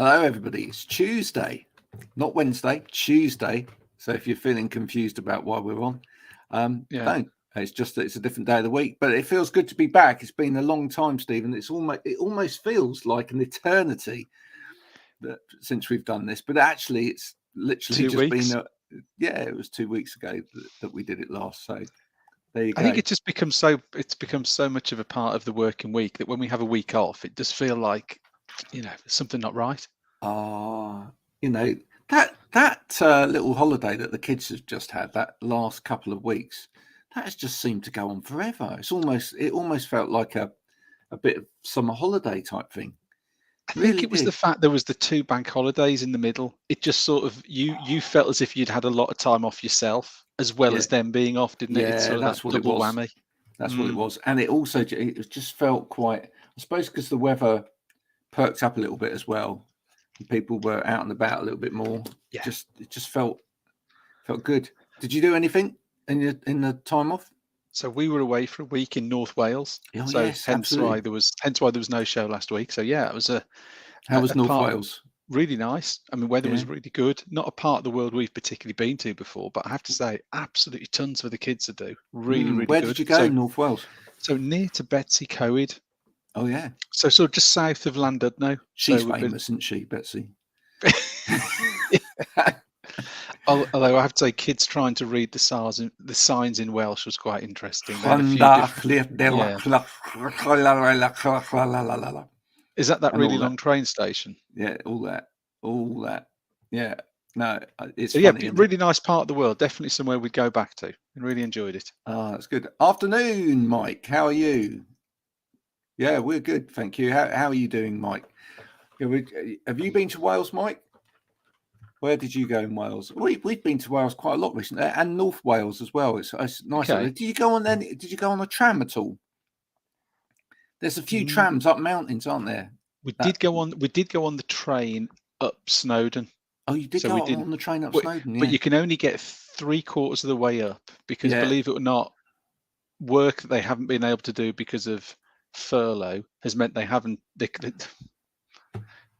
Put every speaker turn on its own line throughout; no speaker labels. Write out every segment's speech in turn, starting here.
Hello, everybody. It's Tuesday, not Wednesday, Tuesday. So if you're feeling confused about why we're on, don't. It's just that it's a different day of the week. But it feels good to be back. It's been a long time, Stephen. It almost feels like an eternity since we've done this. But actually, it's literally
2 weeks.
It was 2 weeks ago that we did it last. So there you go.
I think it just becomes so much of a part of the working week that when we have a week off, it does feel like, something not right.
That little holiday that the kids have just had, that last couple of weeks, that has just seemed to go on forever. It almost felt like a bit of summer holiday type thing.
I think it was the fact there was the 2 bank holidays in the middle. It just sort of you felt as if you'd had a lot of time off yourself as well as them being off, didn't it? It's sort of
that's
that
what
double
it was.
whammy.
That's what it was, and it just felt quite. I suppose because the weather perked up a little bit as well. People were out and about a little bit more.
Yeah.
It just felt good. Did you do anything in the time off?
So we were away for a week in North Wales.
Yes,
hence why there was no show last week. So yeah, it was
How was North Wales?
Really nice. I mean, weather was really good. Not a part of the world we've particularly been to before, but I have to say, absolutely tons for the kids to do. Really good.
Where did you go in North Wales?
So near to Betsy Coed.
Oh yeah.
So sort of just south of Llandudno.
She's famous, isn't she, Betsy?
Although I have to say, kids trying to read the signs in Welsh was quite interesting. Is that really long train station?
Yeah, all that. Yeah, no, it's
funny, really nice part of the world. Definitely somewhere we'd go back to. And really enjoyed it.
Oh, that's good. Afternoon, Mike. How are you? Yeah, we're good, thank you. How are you doing, Mike? Have you been to Wales, Mike? Where did you go in Wales? We've been to Wales quite a lot recently, and North Wales as well. It's nice. Okay. Did you go on a tram at all? There's a few trams up mountains, aren't there?
We did go on the train up Snowdon.
Oh, you did go on the train up Snowdon, yeah.
But you can only get 3/4 of the way up because, believe it or not, work that they haven't been able to do because of furlough has meant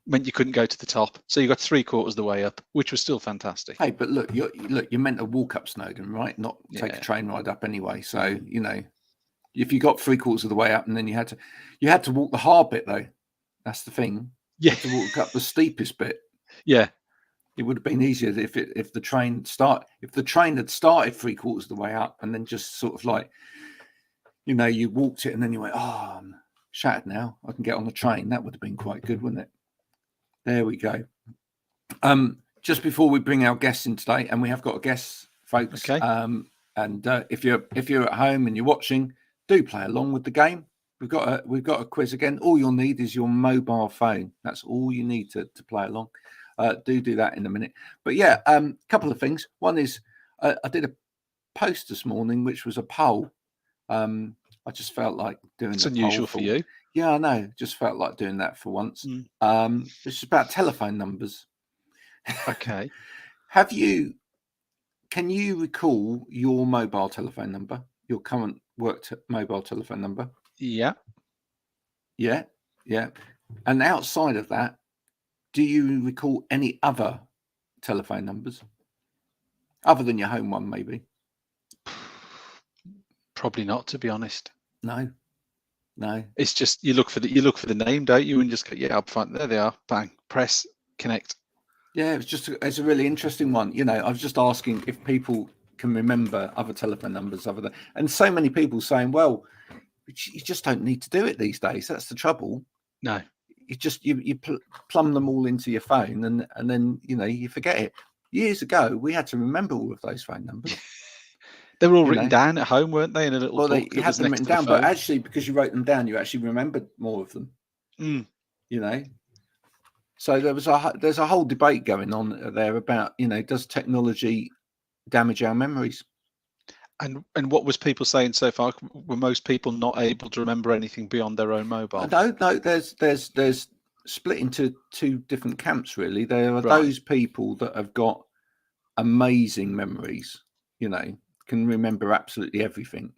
meant you couldn't go to the top, so you got 3/4 of the way up, which was still fantastic.
Hey, but look, you're meant to walk up Snowdon, right? Not take a train ride up anyway. So if you got 3/4 of the way up, and then you had to walk the hard bit though. That's the thing.
Yeah,
you had to walk up the steepest bit.
Yeah,
it would have been easier if the train had started 3/4 of the way up, and then just sort of like, you walked it, and then you went, oh, I'm shattered now. I can get on the train. That would have been quite good, wouldn't it? There we go. Just before we bring our guests in today, and we have got a guest, folks.
Okay.
And if you're at home and you're watching, do play along with the game. We've got a quiz again. All you'll need is your mobile phone. That's all you need to play along. Do that in a minute. But yeah, couple of things. One is I did a post this morning, which was a poll. I just felt like doing.
It's unusual for you.
Yeah, I know. Just felt like doing that for once. It's about telephone numbers.
Okay.
Can you recall your mobile telephone number? Your current mobile telephone number?
Yeah.
Yeah. Yeah. And outside of that, do you recall any other telephone numbers? Other than your home one, maybe?
Probably not, to be honest.
No.
It's just you look for the name, don't you? And just go, yeah, I'll find there they are. Bang, press, connect.
Yeah, it's a really interesting one. I was just asking if people can remember other telephone numbers other than, and so many people saying, well, you just don't need to do it these days. That's the trouble.
No.
You just you plumb them all into your phone, and then you forget it. Years ago, we had to remember all of those phone numbers.
They were all written down at home, weren't they? In a little book.
Well, you had them written down, but actually, because you wrote them down, you actually remembered more of them. So there's a whole debate going on there about does technology damage our memories?
And what was people saying so far? Were most people not able to remember anything beyond their own mobile?
No. There's split into 2 different camps really. There are those people that have got amazing memories, can remember absolutely everything.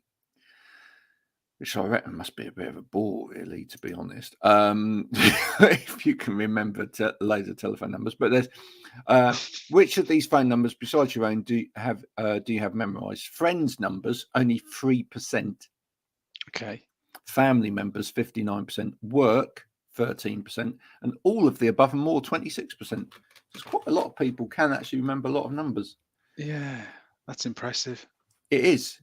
which I reckon must be a bit of a bore, really, to be honest. If you can remember loads of telephone numbers, but there's which of these phone numbers besides your own do you have memorized? Friends' numbers, only 3%.
Okay.
Family members, 59%. Work, 13%, and all of the above and more, 26%. There's quite a lot of people can actually remember a lot of numbers.
Yeah, that's impressive.
It is,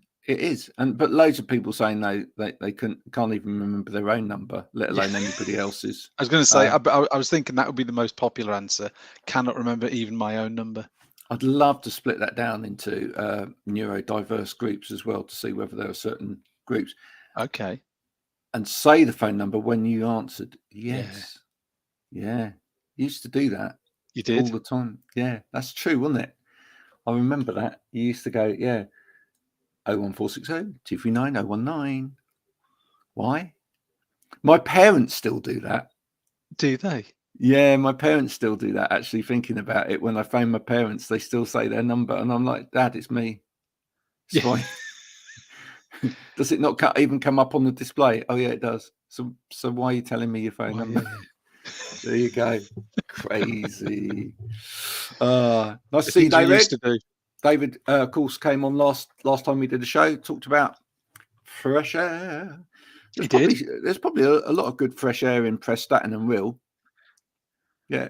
but loads of people saying they can't even remember their own number, let alone anybody else's.
I was going to say, I was thinking that would be the most popular answer. Cannot remember even my own number.
I'd love to split that down into neurodiverse groups as well to see whether there are certain groups.
Okay.
And say the phone number when you answered. Yes. Yeah. Used to do that.
You did?
All the time. Yeah, that's true, wasn't it? I remember that. You used to go, 01460 239 019. Why? My parents still do that.
Do they?
Yeah, my parents still do that. Actually, thinking about it, when I phone my parents, they still say their number, and I'm like, Dad, it's me. It's fine. Does it not even come up on the display? Oh yeah, it does. So why are you telling me your phone number? Yeah. There you go. Crazy. Nice to see you, David. David, of course, came on last time we did a show. Talked about fresh air. There's probably a lot of good fresh air in Prestatyn and Real. Yeah,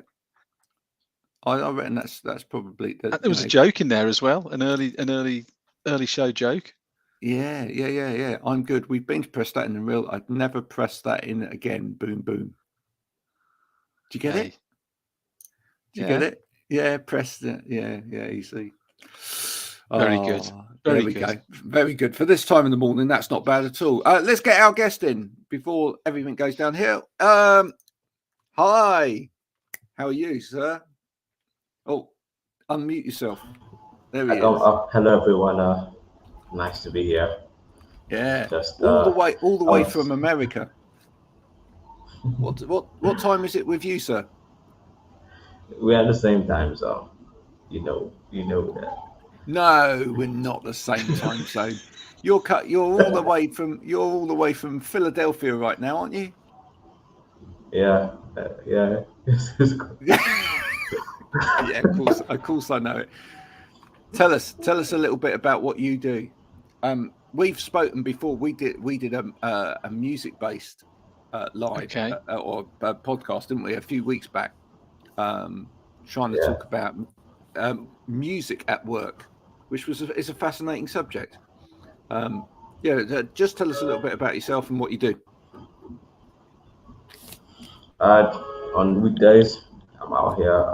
I reckon that's probably.
There was a joke in there as well, an early show joke.
Yeah. I'm good. We've been to Prestatyn and Real. I'd never press that in again. Boom, boom. Do you get it? Do you get it? Yeah, Preston. Yeah. You see.
Very good.
There we go. Very good. For this time in the morning, that's not bad at all. Let's get our guest in before everything goes downhill. Hi. How are you, sir? Oh, unmute yourself. There he is.
Hello, everyone. Nice to be here.
Yeah. Just all the way from America. What time is it with you, sir?
We're at the same time zone. You know that.
No, we're not the same time zone. You're all the way from Philadelphia right now, aren't you?
Yeah.
Yeah, of course I know it. Tell us a little bit about what you do. We've spoken before. We did a music based live or a podcast, didn't we, a few weeks back? Trying to talk about music at work, which is a fascinating subject. Just tell us a little bit about yourself and what you do.
On weekdays, I'm out here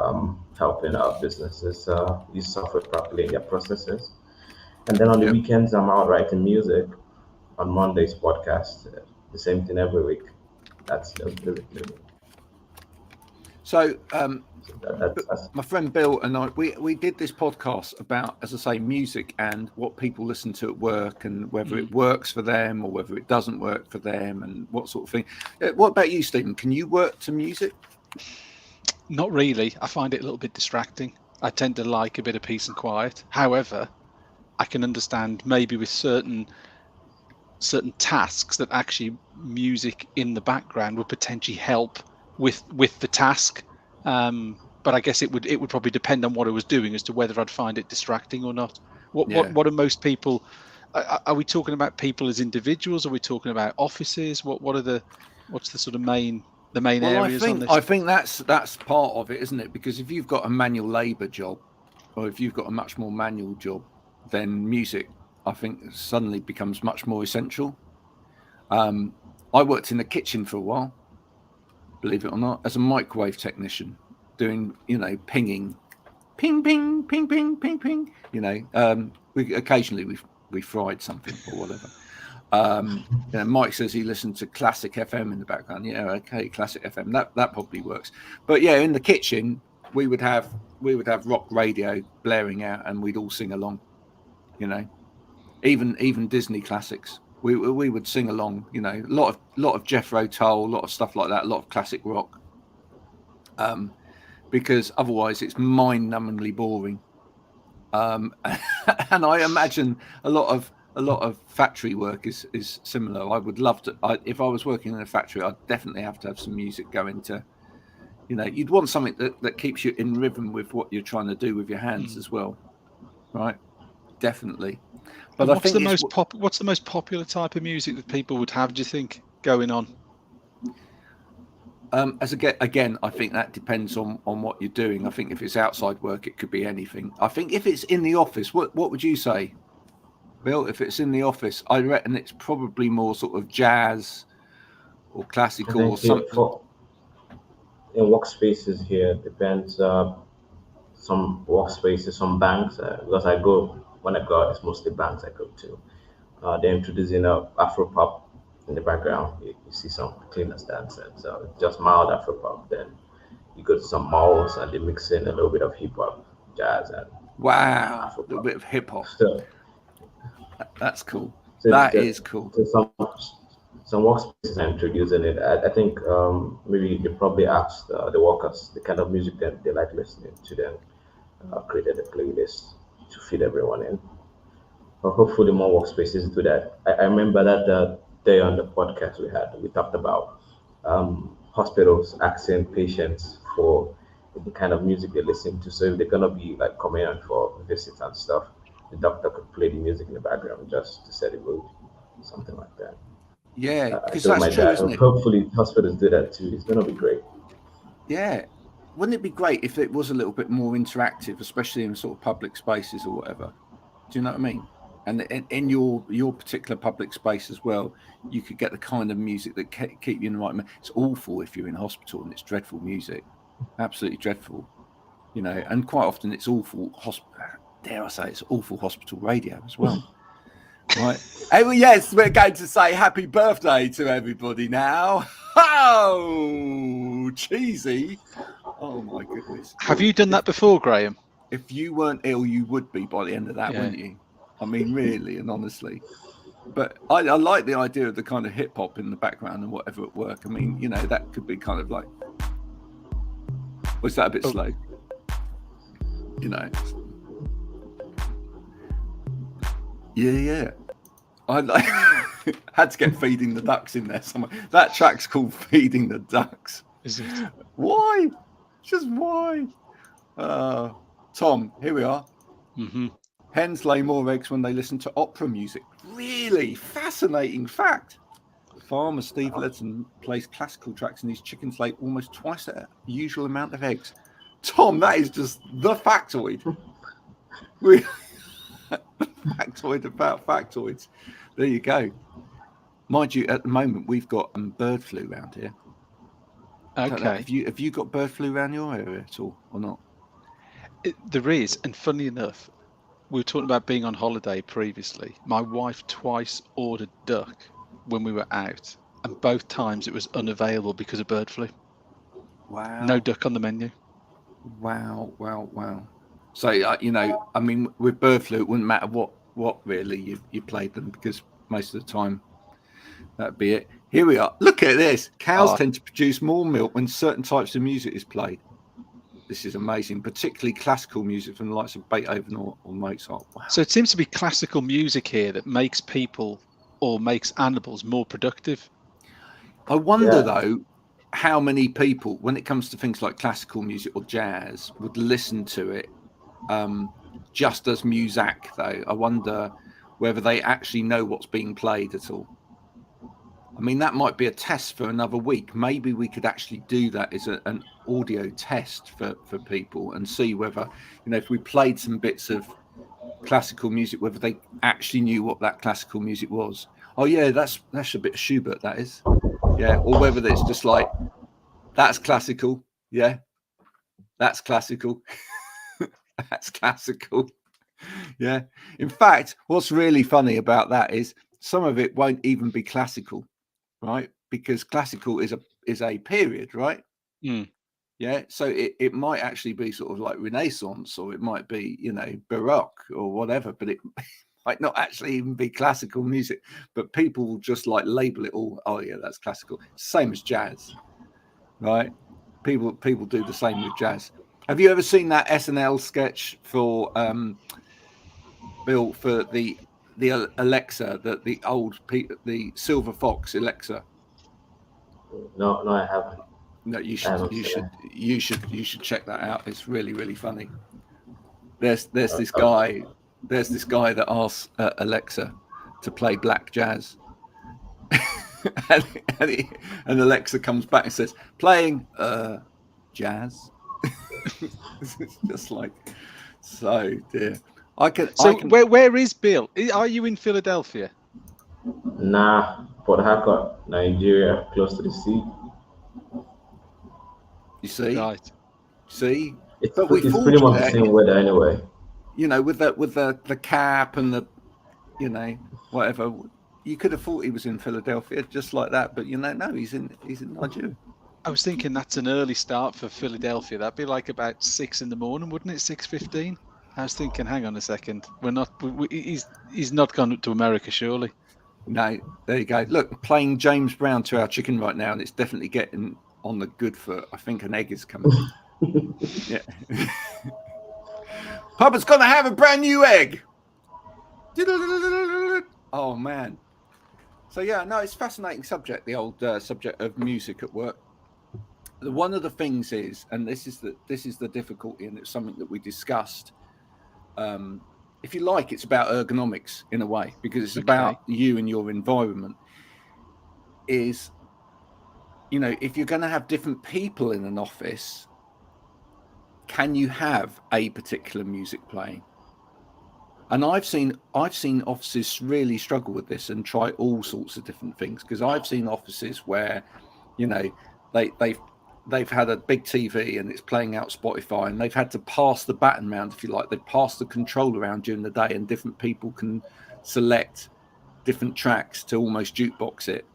helping our businesses use software properly in their processes. And then on the weekends, I'm out writing music. On Mondays, podcast. The same thing every week. That's just living.
So my friend Bill and I, we did this podcast about, as I say, music and what people listen to at work and whether it works for them or whether it doesn't work for them and what sort of thing. What about you, Stephen? Can you work to music?
Not really. I find it a little bit distracting. I tend to like a bit of peace and quiet. However, I can understand maybe with certain tasks that actually music in the background would potentially help with the task. But I guess it would probably depend on what I was doing as to whether I'd find it distracting or not. What are most people? Are we talking about people as individuals? Are we talking about offices? What's the sort of main areas on this?
I think that's part of it, isn't it? Because if you've got a manual labour job, or if you've got a much more manual job, then music, I think, suddenly becomes much more essential. I worked in the kitchen for a while, believe it or not, as a microwave technician, doing, pinging, ping, ping, ping, ping, ping, ping. We fried something or whatever. Mike says he listened to classic FM in the background. Yeah, okay, classic FM. That probably works. But yeah, in the kitchen, we would have rock radio blaring out, and we'd all sing along. Even Disney classics. We would sing along. A lot of Jethro Tull, a lot of stuff like that, a lot of classic rock. Because otherwise it's mind-numbingly boring. And I imagine a lot of a lot of factory work is similar. I would love to. If I was working in a factory, I'd definitely have to have some music going to. You'd want something that keeps you in rhythm with what you're trying to do with your hands as well, right? Definitely. But
what's the most popular type of music that people would have, do you think, going on?
Again, I think that depends on what you're doing. I think if it's outside work, it could be anything. I think if it's in the office, what would you say, Bill? If it's in the office, I reckon it's probably more sort of jazz or classical or something.
In workspaces here, depends. Some workspaces, some banks, because when I go out, it's mostly banks I go to. They're introducing Afro pop in the background. You see some cleaners dancing, so just mild Afro pop. Then you go to some malls and they mix in a little bit of hip hop, jazz, and
wow,
Afro
a little
pop.
bit of hip hop.
So,
That's cool.
so
That is cool.
so some workspaces are introducing it. I think maybe they probably asked the workers the kind of music that they like listening to, then created a playlist to fit everyone in. But hopefully, more workspaces do that. I remember that day on the podcast we talked about hospitals asking patients for the kind of music they listen to. So if they're gonna be like coming in for visits and stuff, the doctor could play the music in the background just to set the mood, something like that.
Yeah,
I
because
told
that's
my
true,
dad,
isn't it?
hopefully hospitals do that too. It's gonna be great.
Yeah. Wouldn't it be great if it was a little bit more interactive, especially in sort of public spaces or whatever? Do you know what I mean? And in your particular public space as well, you could get the kind of music that keep you in the right mood. It's awful if you're in hospital and it's dreadful music, absolutely dreadful, and quite often it's awful. Dare I say, it's awful hospital radio as well. Right. Hey, well, yes, we're going to say happy birthday to everybody now. Oh, cheesy. Oh, my goodness.
Have you done that before, Graham?
If you weren't ill, you would be by the end of that,
Yeah.
wouldn't you? I mean, really and honestly. But I like the idea of the kind of hip hop in the background and whatever at work. I mean, that could be kind of like, was that a bit slow? Yeah. I like had to get Feeding the Ducks in there somewhere. That track's called Feeding the Ducks.
Is it?
Why? Just why? Tom, here we are.
Mm-hmm.
Hens lay more eggs when they listen to opera music. Really fascinating fact. Farmer Steve Ledson plays classical tracks and his chickens lay almost twice the usual amount of eggs. Tom, that is just the factoid. Factoid about factoids. There you go. Mind you, at the moment we've got bird flu around here.
Okay.
Have you got bird flu around your area at all or not?
There is, and funny enough, we were talking about being on holiday previously. My wife twice ordered duck when we were out, and both times it was unavailable because of bird flu.
Wow.
No duck on the menu.
Wow. So, I mean, with bird flu, it wouldn't matter what really you played them, because most of the time that'd be it. Here we are. Look at this. Cows tend to produce more milk when certain types of music is played. This is amazing, particularly classical music from the likes of Beethoven or Mozart. Wow.
So it seems to be classical music here that makes people or makes animals more productive.
I wonder, though, how many people, when it comes to things like classical music or jazz, would listen to it just as music, though. I wonder whether they actually know what's being played at all. I mean, that might be a test for another week. Maybe we could actually do that as an audio test for people and see whether, if we played some bits of classical music, whether they actually knew what that classical music was. Oh, yeah, that's a bit of Schubert, that is. Yeah, or whether it's just like, that's classical. Yeah, that's classical. That's classical. Yeah. In fact, what's really funny about that is some of it won't even be classical, right? Because classical is a period, right?
Mm.
Yeah. So it might actually be sort of like Renaissance, or it might be, Baroque or whatever, but it might not actually even be classical music. But people will just like label it all. Oh yeah, that's classical. Same as jazz, right? People do the same with jazz. Have you ever seen that SNL sketch for Bill, for the the Alexa, the old the Silver Fox Alexa?
No, I haven't.
No,
I haven't seen it.
you should check that out. It's really, really funny. There's this guy that asks Alexa to play black jazz, and Alexa comes back and says, "Playing jazz." It's just like, so dear.
Where is Bill? Are you in Philadelphia?
Nah, Port Harcourt, Nigeria, close to the sea.
You see,
Right.
see,
It's
but we
pretty much the
fortunate,
same weather anyway.
you know, with the cap and the, you know, whatever. You could have thought he was in Philadelphia just like that, but no, he's in Nigeria.
I was thinking that's an early start for Philadelphia. That'd be like about 6 a.m, wouldn't it? 6:15. I was thinking, hang on a second. We're not. He's not gone up to America, surely.
No, there you go. Look, playing James Brown to our chicken right now, and it's definitely getting on the good foot. I think an egg is coming. Yeah. Papa's gonna have a brand new egg. Oh man. So yeah, no, it's a fascinating subject. The old subject of music at work. One of the things is, and this is the difficulty, and it's something that we discussed. If you like, it's about ergonomics in a way, because it's about you and your environment. Is, if you're going to have different people in an office, can you have a particular music playing? And I've seen offices really struggle with this and try all sorts of different things, because I've seen offices where, they've had a big TV and it's playing out Spotify, and they've had to pass the baton round, if you like. They've passed the control around during the day, and different people can select different tracks to almost jukebox it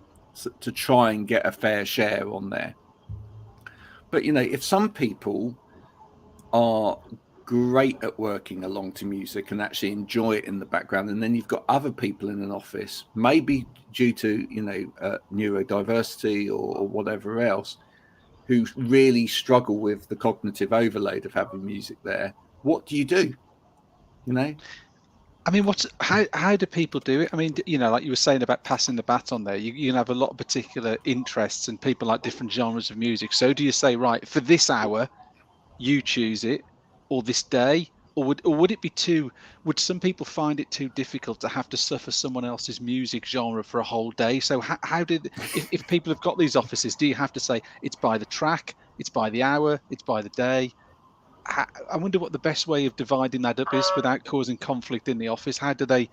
to try and get a fair share on there. But, if some people are great at working along to music and actually enjoy it in the background, and then you've got other people in an office, maybe due to, neurodiversity or whatever else, who really struggle with the cognitive overload of having music there. What do you do?
I mean, how do people do it? I mean, like you were saying about passing the baton there, you can have a lot of particular interests and people like different genres of music. So do you say, right, for this hour, you choose it, or this day? Or would it be would some people find it too difficult to have to suffer someone else's music genre for a whole day? So if people have got these offices, do you have to say it's by the track, it's by the hour, it's by the day? I wonder what the best way of dividing that up is without causing conflict in the office. How do they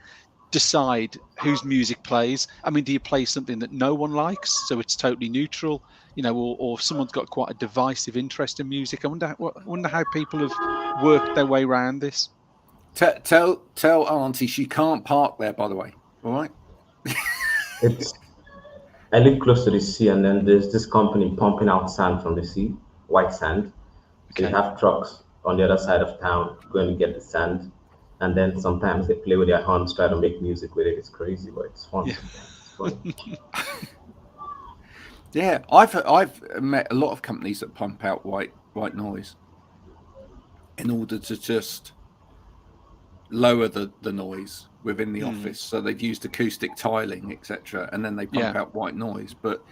decide whose music plays? I mean, do you play something that no one likes, so it's totally neutral, or if someone's got quite a divisive interest in music? I wonder how people have worked their way around this.
Tell Auntie she can't park there, by the way. All right.
I live close to the sea, and then there's this company pumping out sand from the sea, white sand. So you have trucks on the other side of town going to get the sand, and then sometimes they play with their horns, try to make music with it. It's crazy, but it's fun.
Yeah.
It's fun.
Yeah, I've met a lot of companies that pump out white noise in order to just lower the noise within the office. So they've used acoustic tiling, etc., and then they pump out white noise. But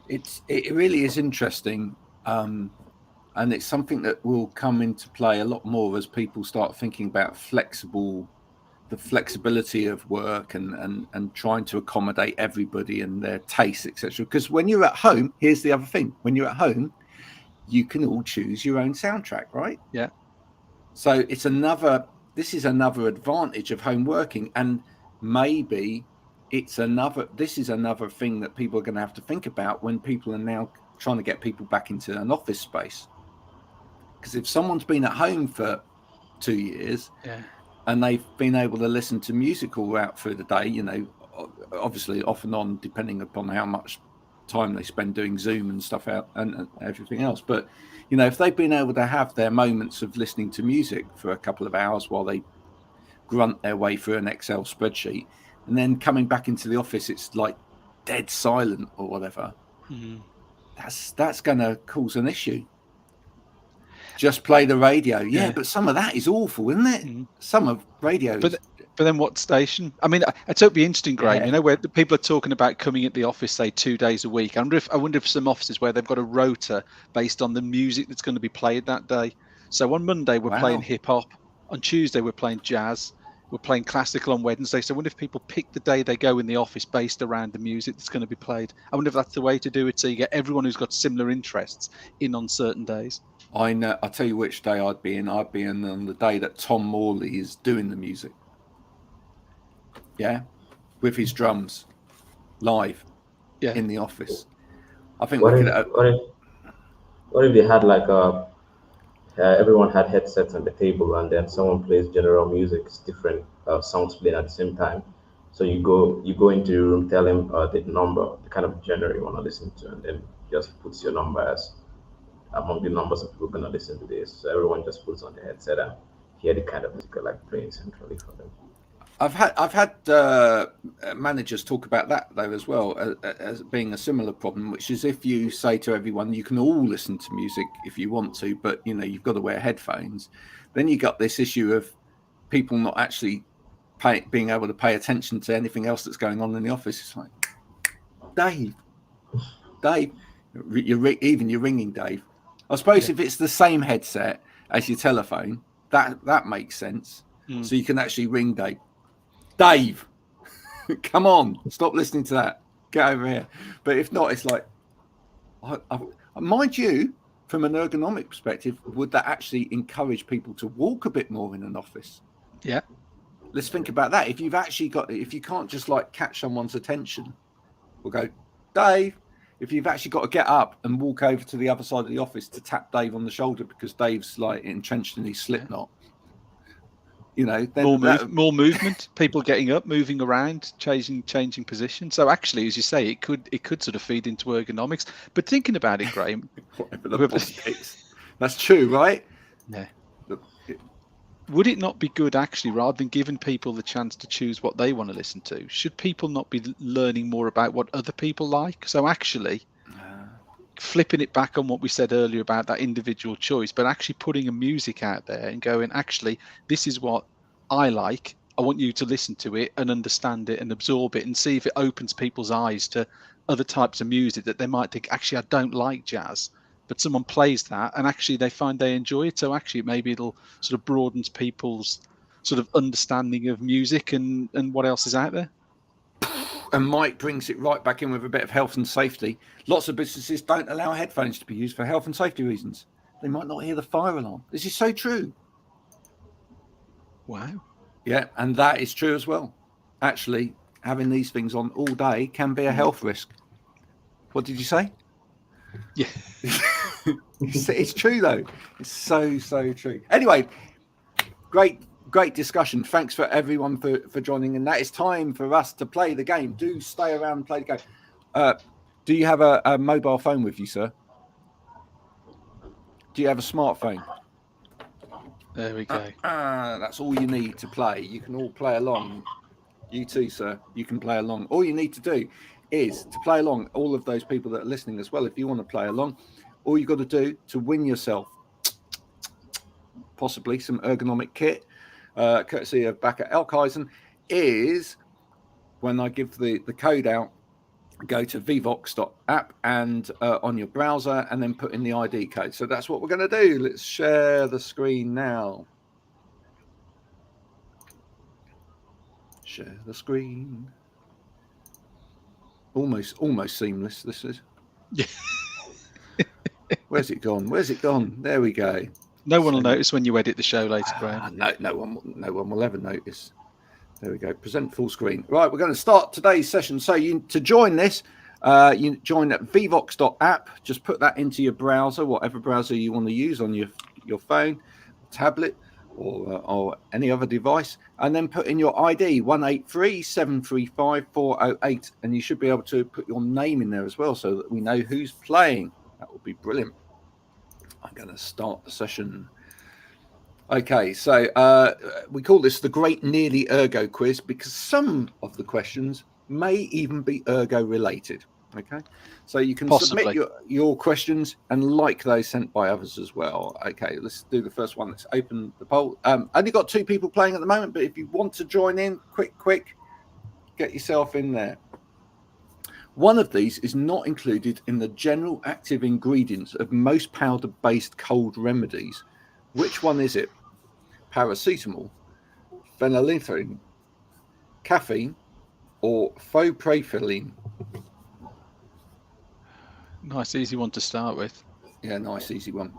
it really is interesting, and it's something that will come into play a lot more as people start thinking about the flexibility of work and trying to accommodate everybody and their tastes, etc. Because when you're at home, here's the other thing: when you're at home, you can all choose your own soundtrack, right?
Yeah.
So this is another advantage of home working, and maybe this is another thing that people are going to have to think about when people are now trying to get people back into an office space. Because if someone's been at home for 2 years, and they've been able to listen to music all out through the day, obviously off and on, depending upon how much time they spend doing Zoom and stuff out and everything else. But, if they've been able to have their moments of listening to music for a couple of hours while they grunt their way through an Excel spreadsheet, and then coming back into the office, it's like dead silent or whatever, that's going to cause an issue. Just play the radio. Yeah, but some of that is awful, isn't it? Some of radio.
But then what station? I mean, it's totally interesting, Graham.
Yeah.
You know, where the people are talking about coming at the office, say 2 days a week. I wonder if some offices where they've got a rota based on the music that's going to be played that day. So on Monday we're playing hip hop. On Tuesday we're playing jazz. We're playing classical on Wednesday. So I wonder if people pick the day they go in the office based around the music that's going to be played. I wonder if that's the way to do it. So you get everyone who's got similar interests in on certain days.
I know. I'll tell you which day I'd be in. I'd be in on the day that Tom Morley is doing the music. Yeah, with his drums, live, in the office. I think
What
we
if,
could.
what if they had like everyone had headsets on the table, and then someone plays general music, it's different sounds playing at the same time. So you go into your room, tell him the number, the kind of genre you want to listen to, and then just puts your number as among the numbers of people going to listen to this. So everyone just puts on the headset and hear the kind of music like playing centrally for them.
I've had managers talk about that though as well as being a similar problem, which is if you say to everyone you can all listen to music if you want to, but you've got to wear headphones, then you got this issue of people not actually being able to pay attention to anything else that's going on in the office. It's like, Dave, you're ringing Dave. I suppose if it's the same headset as your telephone, that makes sense. So you can actually ring Dave, come on, stop listening to that. Get over here. But if not, it's like, mind you, from an ergonomic perspective, would that actually encourage people to walk a bit more in an office?
Yeah.
Let's think about that. If you can't just like catch someone's attention, we'll go, Dave. If you've actually got to get up and walk over to the other side of the office to tap Dave on the shoulder because Dave's like entrenched in his slip knot, then
more movement, people getting up, moving around, changing position. So actually, as you say, it could sort of feed into ergonomics. But thinking about it, Graham,
that's true, right?
Yeah. Would it not be good, actually, rather than giving people the chance to choose what they want to listen to? Should people not be learning more about what other people like? So actually, flipping it back on what we said earlier about that individual choice, but actually putting a music out there and going, actually, this is what I like. I want you to listen to it and understand it and absorb it and see if it opens people's eyes to other types of music that they might think, actually, I don't like jazz, but someone plays that and actually they find they enjoy it. So actually, maybe it'll sort of broadens people's sort of understanding of music and what else is out there.
And Mike brings it right back in with a bit of health and safety. Lots of businesses don't allow headphones to be used for health and safety reasons. They might not hear the fire alarm. This is so true.
Wow.
Yeah, and that is true as well. Actually, having these things on all day can be a health risk. What did you say?
Yeah.
It's true, though. It's so true. Anyway, great discussion. Thanks for everyone for joining, and that is time for us to play the game. Do stay around and play the game. Do you have a mobile phone with you, sir? Do you have a smartphone?
There we go.
That's all you need to play. You can all play along. You too, sir. You can play along. All you need to do is to play along. All of those people that are listening as well, if you want to play along, all you got to do to win yourself possibly some ergonomic kit, courtesy of back at Elkheisen, is when I give the code out, go to vvox.app and on your browser and then put in the ID code. So that's what we're going to do. Let's share the screen now. Share the screen. Almost seamless, this is.
Yeah.
Where's it gone? There we go.
No one will notice when you edit the show later, Graham.
No one will ever notice. There we go. Present full screen. Right, we're going to start today's session. So to join this, you join at vvox.app. Just put that into your browser, whatever browser you want to use on your phone, tablet, or any other device, and then put in your ID 183-735-408, and you should be able to put your name in there as well, so that we know who's playing. That would be brilliant. I'm going to start the session. Okay, so we call this the Great Nearly Ergo Quiz because some of the questions may even be ergo related. Okay, so you can
Possibly.
submit your questions and like those sent by others as well. Okay, let's do the first one. Let's open the poll. Only got 2 people playing at the moment, but if you want to join in, quick, get yourself in there. One of these is not included in the general active ingredients of most powder-based cold remedies. Which one is it? Paracetamol, phenylephrine, caffeine, or fopropylene?
Nice, easy one to start with.
Yeah, nice, easy one.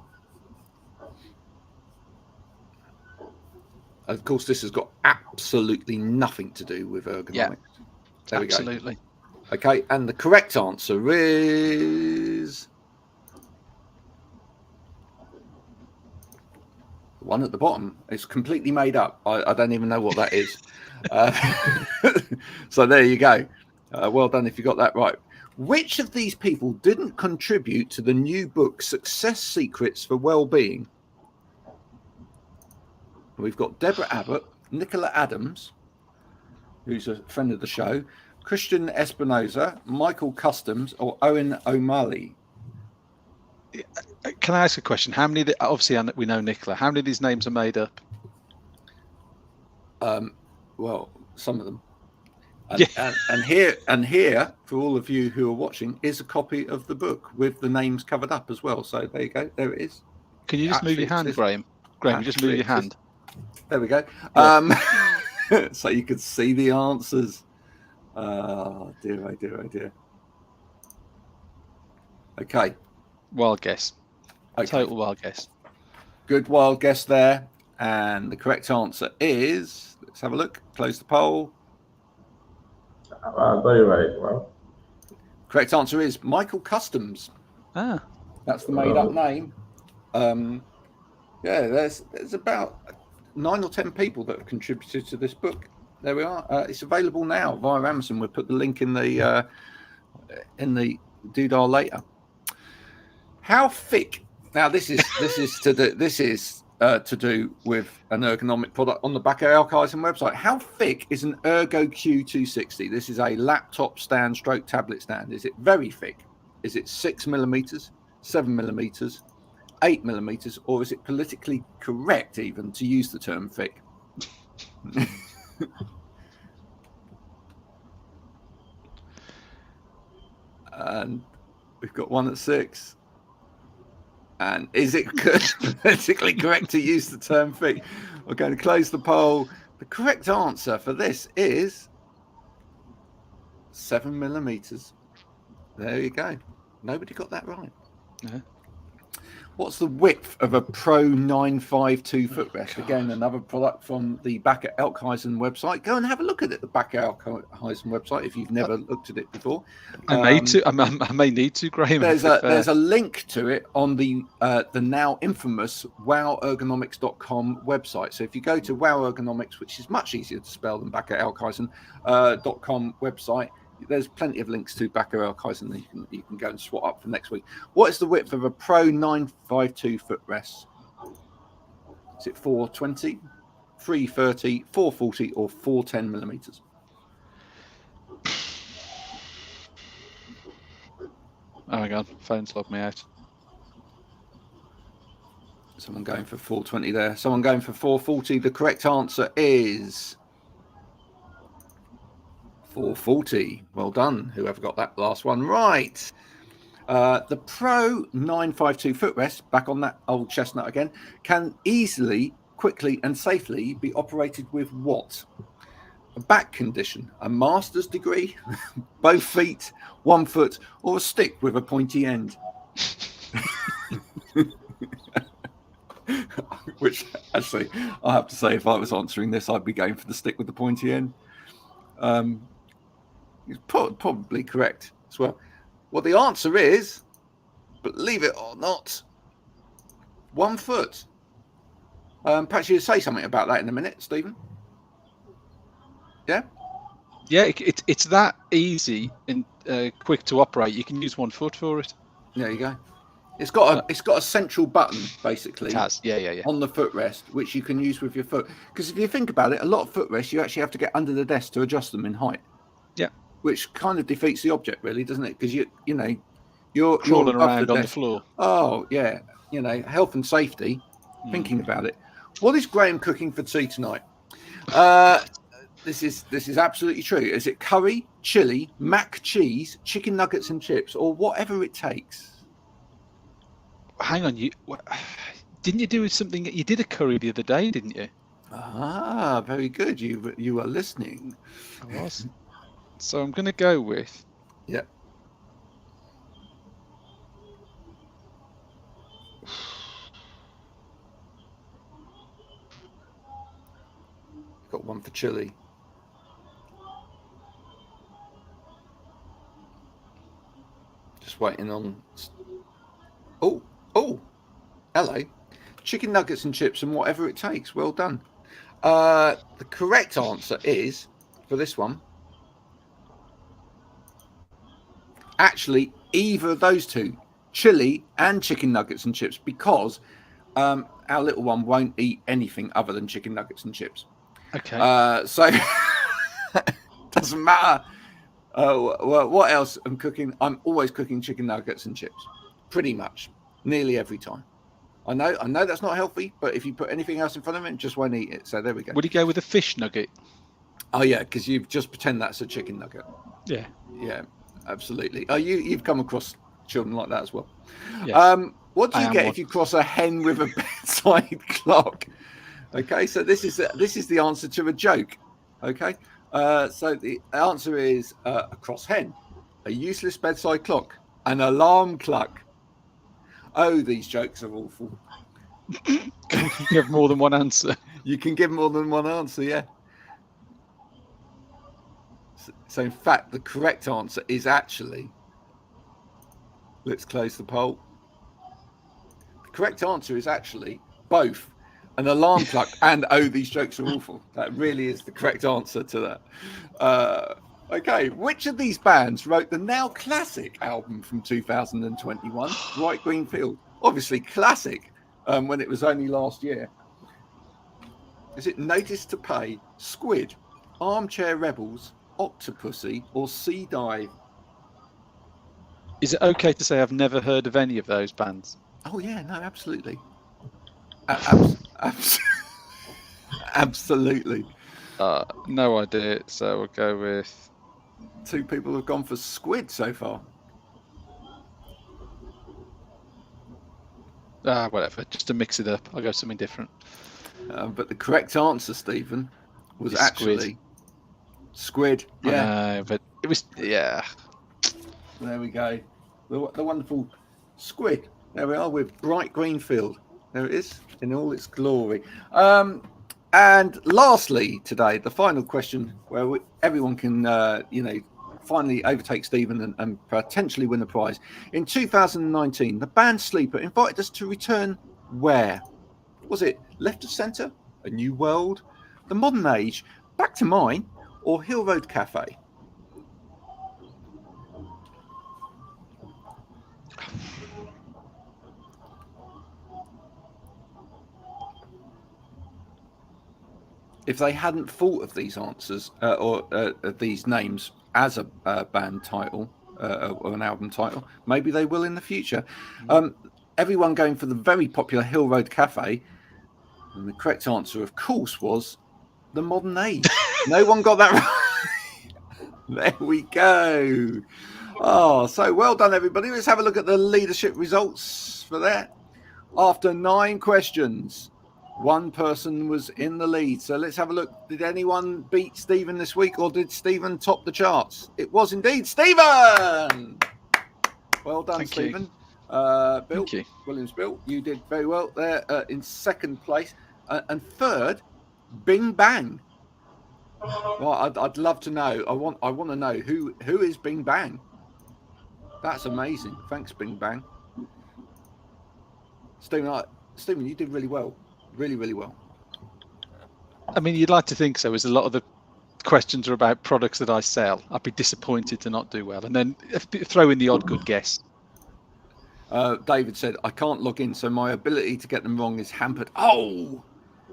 Of course, this has got absolutely nothing to do with ergonomics.
Yeah,
there
absolutely.
We go. Okay, and the correct answer is the one at the bottom. It's completely made up. I don't even know what that is. So there you go. Well done if you got that right. Which of these people didn't contribute to the new book, Success Secrets for Wellbeing? We've got Deborah Abbott, Nicola Adams, who's a friend of the show, Christian Espinoza, Michael Customs, or Owen O'Malley.
Can I ask a question? How many? Obviously, we know Nicola. How many of these names are made up?
Well, some of them.
Yeah.
And here, for all of you who are watching, is a copy of the book with the names covered up as well. So there you go. There it is.
Can you just move your hand, Graham? Graham, just move your hand.
There we go.
Yeah.
So you can see the answers. Oh dear, oh dear, oh dear. Okay.
Wild guess.
Okay.
Total wild guess.
Good wild guess there. And the correct answer is, let's have a look. Close the poll.
I got it right. Well,
correct answer is Michael Customs.
Ah.
That's the made up name. Yeah, there's about 9 or 10 people that have contributed to this book. There we are. It's available now via Amazon. We'll put the link in the doodah later. How thick? Now this is to do with an ergonomic product on the Backer Alkison website. How thick is an Ergo Q260? This is a laptop stand stroke tablet stand. Is it very thick? Is it 6 millimeters, 7 millimeters, 8 millimeters, or is it politically correct even to use the term thick? And we've got one at 6. And is it politically correct to use the term thick? We're going to close the poll. The correct answer for this is 7 millimeters. There you go. Nobody got that right.
Yeah.
What's the width of a Pro 952 footrest? Again, another product from the Backer Alkison website. Go and have a look at it, the Backer Alkison website, if you've never looked at it before.
I may need to, Graham.
There's a link to it on the now infamous wowergonomics.com website. So if you go to Wow Ergonomics, which is much easier to spell than Backer Alkison.com website, there's plenty of links to Backer Alkison that you can go and swat up for next week. What is the width of a Pro 952 footrest? Is it 420, 330, 440, or 410 millimeters?
Oh my God, phone's logged me out.
Someone going for 420 there. Someone going for 440. The correct answer is 440. Well done, whoever got that last one right. The Pro 952 footrest, back on that old chestnut again, can easily, quickly and safely be operated with what? A back condition, a master's degree, both feet, 1 foot, or a stick with a pointy end? Which, actually, I have to say, if I was answering this, I'd be going for the stick with the pointy end. It's probably correct as well. Well, the answer is, believe it or not, 1 foot. Perhaps you'll say something about that in a minute, Stephen. Yeah?
Yeah, it's that easy and quick to operate. You can use 1 foot for it.
There you go. It's got a central button, basically.
It has. Yeah.
On the footrest, which you can use with your foot. Because if you think about it, a lot of footrests, you actually have to get under the desk to adjust them in height.
Yeah.
which kind of defeats the object, really, doesn't it? Because you're
Crawling
above
around on the
desk.
floor.
Oh yeah, health and safety. Thinking about it. What is Graham cooking for tea tonight? This is absolutely true. Is it curry, chili, mac cheese, chicken nuggets and chips, or whatever it takes?
Hang on, didn't you do something? You did a curry the other day, didn't you?
Ah, very good. You are listening.
I was. So I'm going to go with.
Yeah. Got one for chili. Just waiting on. Oh, hello. Chicken nuggets and chips and whatever it takes. Well done. The correct answer is, for this one, actually either of those two, chili and chicken nuggets and chips, because our little one won't eat anything other than chicken nuggets and chips.
Okay.
So doesn't matter. What else I'm cooking? I'm always cooking chicken nuggets and chips, pretty much, nearly every time. I know that's not healthy, but if you put anything else in front of it, it just won't eat it. So there we go.
Would you go with a fish nugget?
Oh yeah, because you've just pretend that's a chicken nugget.
Yeah.
Yeah, absolutely. Oh, you've come across children like that as well.
Yes.
What do you get if you cross a hen with a bedside clock? Okay, so this is the answer to a joke. Okay, so the answer is a cross hen, a useless bedside clock, an alarm clock. Oh, these jokes are awful.
You have more than one answer.
You can give more than one answer, yeah. So in fact, the correct answer is actually, let's close the poll. The correct answer is actually both an alarm clock and oh, these jokes are awful. That really is the correct answer to that. Okay, which of these bands wrote the now classic album from 2021, Bright Green Field? Obviously classic when it was only last year. Is it Notice to Pay, Squid, Armchair Rebels, Octopussy, or Sea Dive?
Is it okay to say I've never heard of any of those bands?
Oh yeah, no, absolutely. Absolutely.
No idea, so we'll go with...
Two people have gone for Squid so far.
Whatever, just to mix it up. I'll go something different.
But the correct answer, Stephen, was
It's
actually Squid. Yeah,
but it was, yeah.
There we go. The wonderful Squid. There we are with Bright Green Field. There it is in all its glory. And lastly, today, the final question where everyone can, finally overtake Stephen and potentially win a prize. In 2019, the band Sleeper invited us to return where? Was it Left of Centre, A New World, The Modern Age, Back to Mine, or Hill Road Cafe? If they hadn't thought of these answers or these names as a band title or an album title, maybe they will in the future. Everyone going for the very popular Hill Road Cafe, and the correct answer, of course, was The Modern Age. No one got that right. There we go. Oh, so well done, everybody. Let's have a look at the leadership results for that. After 9 questions, one person was in the lead. So let's have a look. Did anyone beat Stephen this week, or did Stephen top the charts? It was indeed Stephen. Well done, Stephen. Bill,
Thank you.
Williams Bill, you did very well there in second place. And third, Bing Bang. Well, I'd love to know. I want to know who is Bing Bang. That's amazing. Thanks, Bing Bang. Stephen, you did really well. Really, really well.
I mean, you'd like to think so, as a lot of the questions are about products that I sell. I'd be disappointed to not do well. And then throw in the odd good guess.
David said, I can't log in, so my ability to get them wrong is hampered. Oh,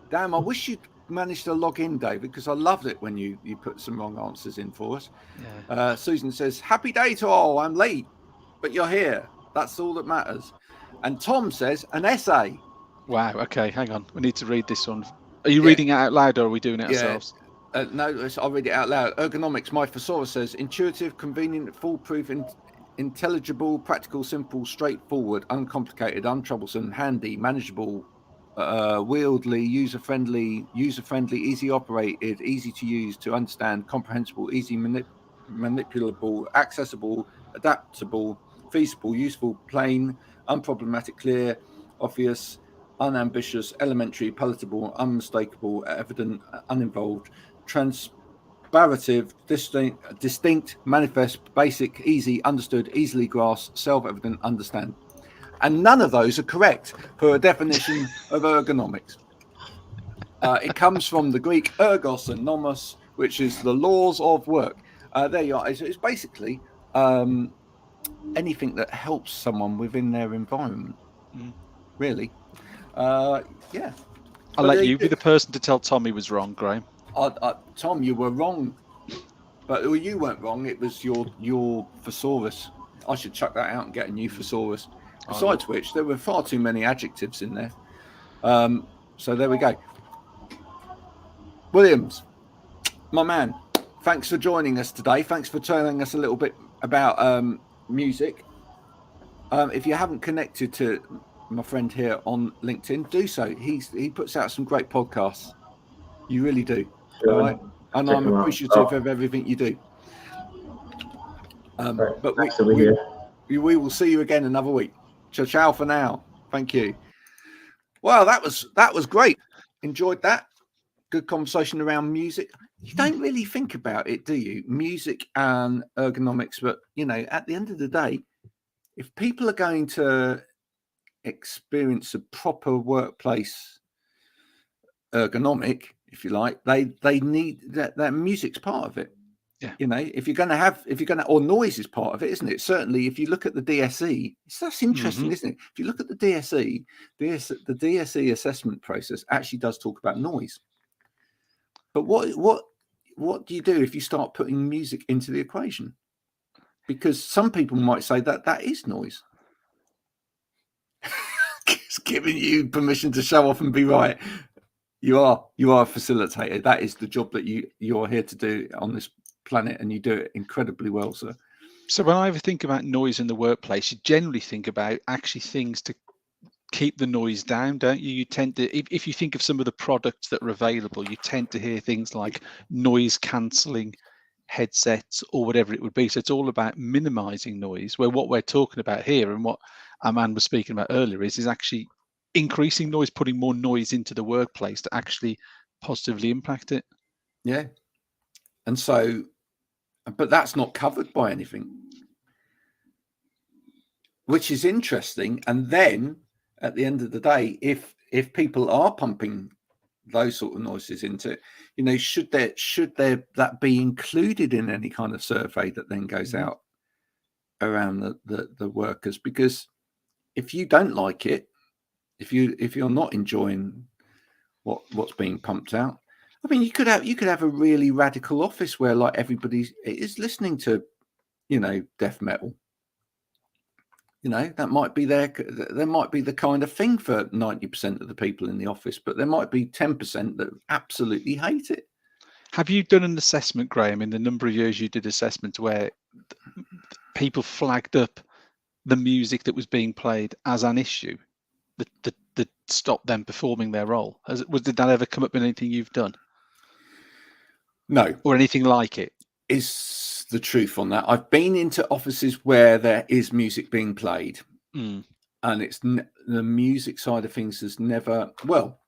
damn, I wish you'd managed to log in, David? Because I loved it when you put some wrong answers in for us.
Yeah.
Susan says, "Happy day to all. I'm late, but you're here. That's all that matters." And Tom says, "An essay."
Wow. Okay, hang on. We need to read this one. Are you reading it out loud, or are we doing it ourselves?
No, I'll read it out loud. Ergonomics, my thesaurus says, intuitive, convenient, foolproof, intelligible, practical, simple, straightforward, uncomplicated, untroublesome, handy, manageable, wieldy, user-friendly, easy operated, easy to use, to understand, comprehensible, easy manipulable, accessible, adaptable, feasible, useful, plain, unproblematic, clear, obvious, unambitious, elementary, palatable, unmistakable, evident, uninvolved, transparative, distinct, manifest, basic, easy, understood, easily grasped, self-evident, understand. And none of those are correct for a definition of ergonomics. It comes from the Greek ergos and nomos, which is the laws of work. There you are. It's basically anything that helps someone within their environment, really. Yeah.
I'll let you be the person to tell Tom he was wrong, Graham.
Tom, you were wrong. But you weren't wrong. It was your thesaurus. I should chuck that out and get a new thesaurus. Besides which, there were far too many adjectives in there. So there we go. Williams, my man, thanks for joining us today. Thanks for telling us a little bit about music. If you haven't connected to my friend here on LinkedIn, do so. He puts out some great podcasts. You really do.
Sure.
All right. And I'm appreciative of everything you do.
Right.
But we will see you again another week. Ciao for now. Thank you. Well, that was great. Enjoyed that. Good conversation around music. You don't really think about it, do you? Music and ergonomics. But, at the end of the day, if people are going to experience a proper workplace ergonomic, if you like, they need that music's part of it.
Yeah.
If you're going to, or noise is part of it, isn't it? Certainly, if you look at the DSE, that's interesting, isn't it? If you look at the DSE, the DSE assessment process actually does talk about noise. But what do you do if you start putting music into the equation? Because some people might say that is noise. It's giving you permission to show off and be right. You are a facilitator. That is the job that you're here to do on this planet, and you do it incredibly well, sir.
So when I ever think about noise in the workplace, you generally think about actually things to keep the noise down, don't you? You tend to, if you think of some of the products that are available, you tend to hear things like noise cancelling headsets or whatever it would be. So it's all about minimizing noise, where what we're talking about here and what our man was speaking about earlier is actually increasing noise, putting more noise into the workplace to actually positively impact it.
Yeah. And so, but that's not covered by anything, which is interesting. And then at the end of the day, if people are pumping those sort of noises into it, should there that be included in any kind of survey that then goes out around the workers? Because if you don't like it, if you're not enjoying what's being pumped out, I mean, you could have a really radical office where like everybody is listening to, death metal. That might be there might be the kind of thing for 90% of the people in the office, but there might be 10% that absolutely hate it.
Have you done an assessment, Graham, in the number of years you did assessments where people flagged up the music that was being played as an issue that stopped them performing their role? Did that ever come up in anything you've done?
No.
Or anything like it?
Is the truth on that. I've been into offices where there is music being played, and it's the music side of things has never. Well,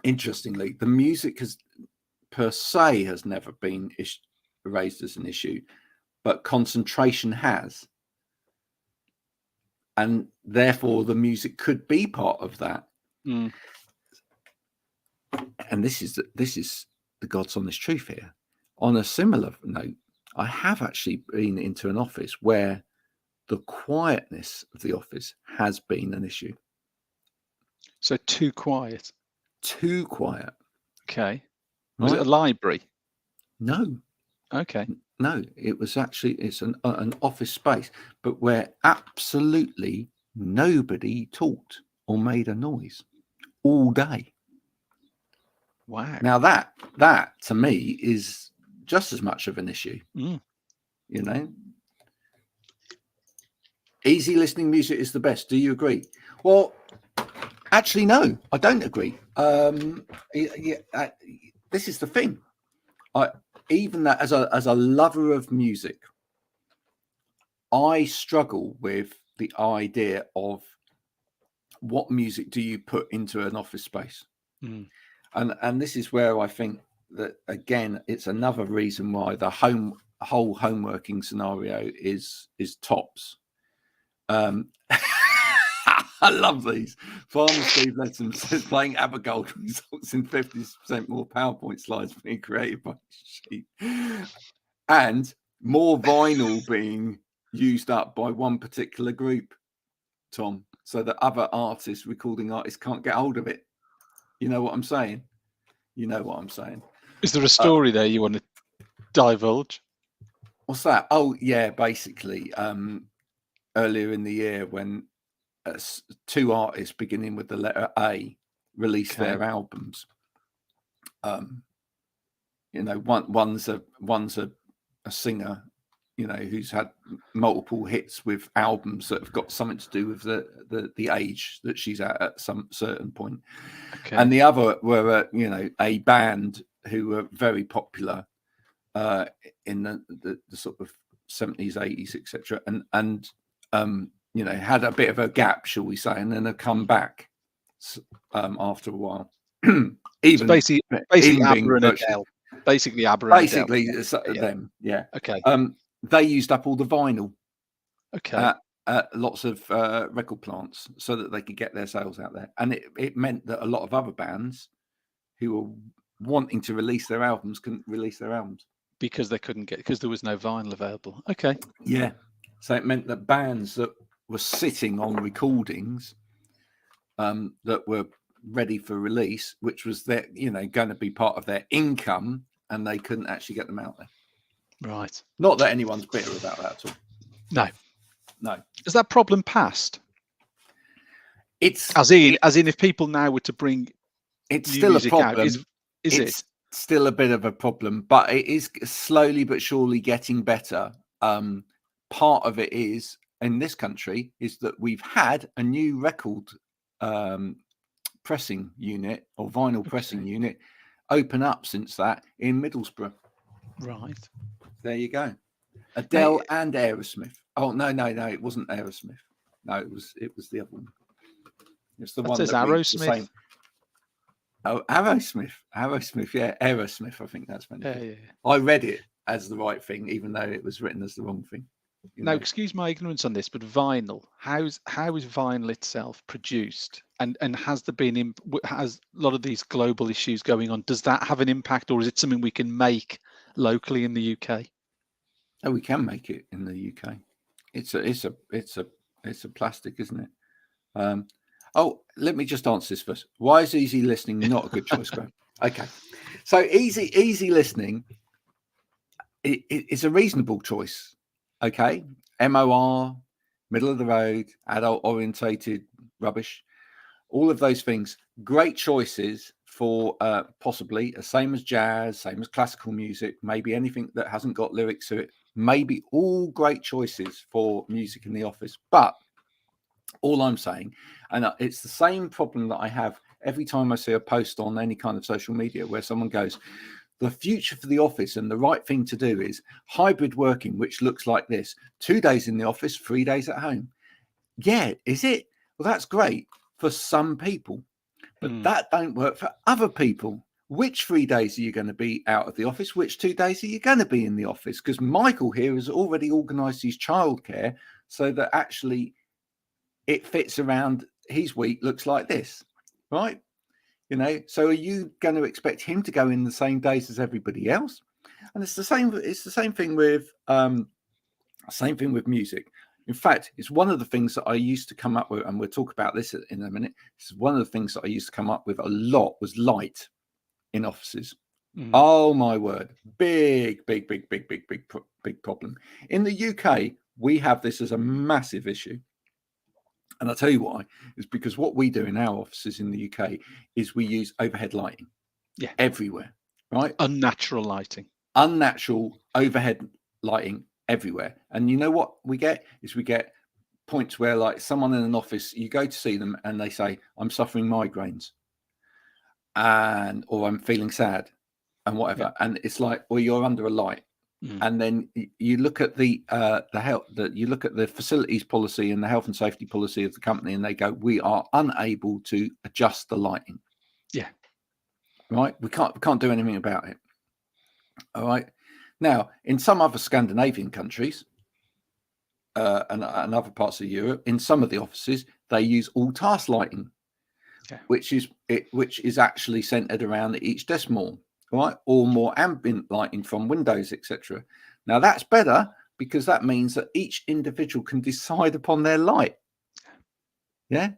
interestingly, the music has never been raised as an issue, but concentration has, and therefore the music could be part of that. And this is the God's honest truth here. On a similar note, I have actually been into an office where the quietness of the office has been an issue.
So too quiet.
Too quiet.
Okay. Was
Right?
it a library?
No,
Okay.
no. It's an office space, but where absolutely nobody talked or made a noise all day.
Wow.
Now that to me is just as much of an issue.
Mm.
You know, easy listening music is the best. Do you agree? Well, actually, no, I don't agree. This is the thing. Even that as a lover of music, I struggle with the idea of what music do you put into an office space.
Mm.
And this is where I think that, again, it's another reason why the whole home working scenario is tops. I love these. Farmer Steve Letson says playing Abigail results in 50% more PowerPoint slides being created by sheep and more vinyl being used up by one particular group, Tom, so that other artists, recording artists, can't get hold of it. You know what I'm saying? You know what I'm saying.
Is there a story there you want to divulge?
What's that? Oh, yeah, basically, earlier in the year when two artists beginning with the letter A released their albums. You know, one's a singer, you know, who's had multiple hits with albums that have got something to do with the age that she's at some certain point.
Okay.
And the other were a band who were very popular in the sort of 70s, 80s, etc. And you know, had a bit of a gap, shall we say, and then have come back after a while.
So basically ABBA and Adele. Basically ABBA and Adele.
Basically them, yeah.
Okay.
They used up all the vinyl.
Okay.
Lots of record plants so that they could get their sales out there. And it meant that a lot of other bands who were wanting to release their albums couldn't release their albums.
Because they couldn't because there was no vinyl available. Okay.
Yeah. So it meant that bands that were sitting on recordings that were ready for release, which was their, going to be part of their income, and they couldn't actually get them out there.
Right.
Not that anyone's bitter about that at all. No.
Is that problem past?
It's
as in if people now were to bring
it's still a problem.
Out, is it
still a bit of a problem, but it is slowly but surely getting better. Part of it is in this country is that we've had a new record pressing unit or vinyl pressing unit open up since that in Middlesbrough.
Right.
There you go. Adele and Aerosmith. Oh no, it wasn't Aerosmith. No, it was the other one. It's the one that
Aerosmith.
Oh, Aerosmith, yeah, Aerosmith. I think that's meant.
Yeah.
I read it as the right thing, even though it was written as the wrong thing.
Now, excuse my ignorance on this, but vinyl. How is vinyl itself produced? And has there been has a lot of these global issues going on? Does that have an impact, or is it something we can make locally in the UK?
Oh, we can make it in the UK. It's a plastic, isn't it? Oh, let me just answer this first. Why is easy listening not a good choice, Graham? Okay, so easy listening it's a reasonable choice. Okay, MOR, middle of the road, adult orientated rubbish, all of those things, great choices for possibly same as jazz, same as classical music, maybe anything that hasn't got lyrics to it, maybe all great choices for music in the office. But all I'm saying, and it's the same problem that I have every time I see a post on any kind of social media where someone goes, the future for the office and the right thing to do is hybrid working, which looks like this: 2 days in the office, 3 days at home. Yeah, is it? Well, that's great for some people, but that don't work for other people. Which 3 days are you going to be out of the office? Which 2 days are you going to be in the office? Because Michael here has already organised his childcare so that actually it fits around his week, looks like this, right? So are you going to expect him to go in the same days as everybody else? And it's the same thing with music. In fact, it's one of the things that I used to come up with, and we'll talk about this in a minute. It's one of the things that I used to come up with a lot was light. in offices.
Mm.
Oh my word, big problem. In the UK, we have this as a massive issue. And I'll tell you why. It's because what we do in our offices in the UK is we use overhead lighting everywhere, right?
Unnatural lighting.
Unnatural overhead lighting everywhere. And you know what we get is we get points where, like, someone in an office, you go to see them and they say, I'm suffering migraines or I'm feeling sad and whatever. And it's like, well, you're under a light. And then you look at you look at the facilities policy and the health and safety policy of the company, and they go, we are unable to adjust the lighting.
Yeah.
Right. We can't do anything about it. All right. Now, in some other Scandinavian countries and other parts of Europe, in some of the offices, they use all task lighting, which is actually centered around each desk more. Right, or more ambient lighting from windows, etc. Now that's better because that means that each individual can decide upon their light. Yeah,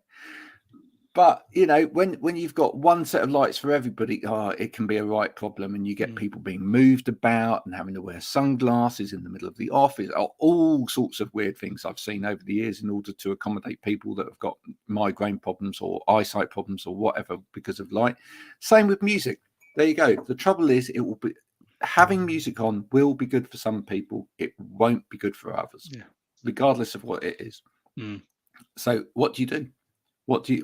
but you know, when you've got one set of lights for everybody, it can be a right problem, and you get people being moved about and having to wear sunglasses in the middle of the office. All sorts of weird things I've seen over the years in order to accommodate people that have got migraine problems or eyesight problems or whatever because of light. Same with music. There you go. The trouble is, it will be having music on will be good for some people. It won't be good for others, regardless of what it is. So, what do you do? What do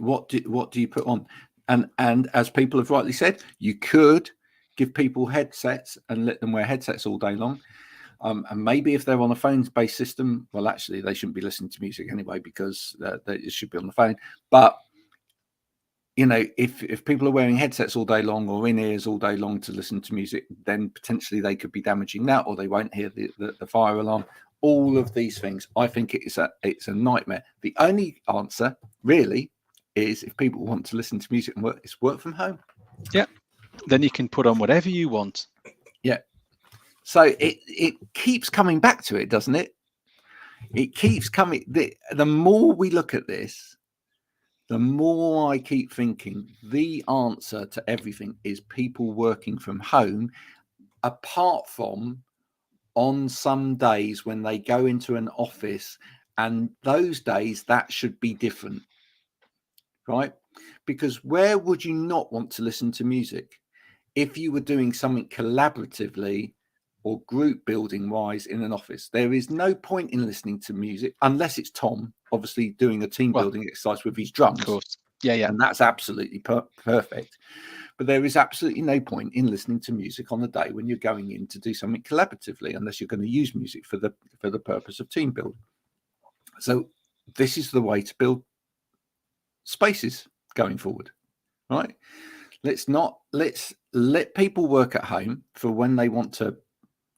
you put on? And as people have rightly said, you could give people headsets and let them wear headsets all day long. And maybe if they're on a phone-based system, well, actually, they shouldn't be listening to music anyway because it should be on the phone. But you know, if people are wearing headsets all day long or in-ears all day long to listen to music, then potentially they could be damaging that, or they won't hear the fire alarm. All of these things, I think it's a nightmare. The only answer really is if people want to listen to music and work, it's work from home.
Yeah. Then you can put on whatever you want. Yeah.
So it keeps coming back to it, doesn't it? It keeps coming. The more we look at this, the more I keep thinking the answer to everything is people working from home, apart from on some days when they go into an office, and those days that should be different, right? Because where would you not want to listen to music? If you were doing something collaboratively or group building wise in an office, there is no point in listening to music unless it's Tom, obviously doing a team building exercise with his drums.
Of course. Yeah.
And that's absolutely perfect. But there is absolutely no point in listening to music on a day when you're going in to do something collaboratively, unless you're going to use music for the purpose of team building. So this is the way to build spaces going forward, right? Let's let people work at home for when they want to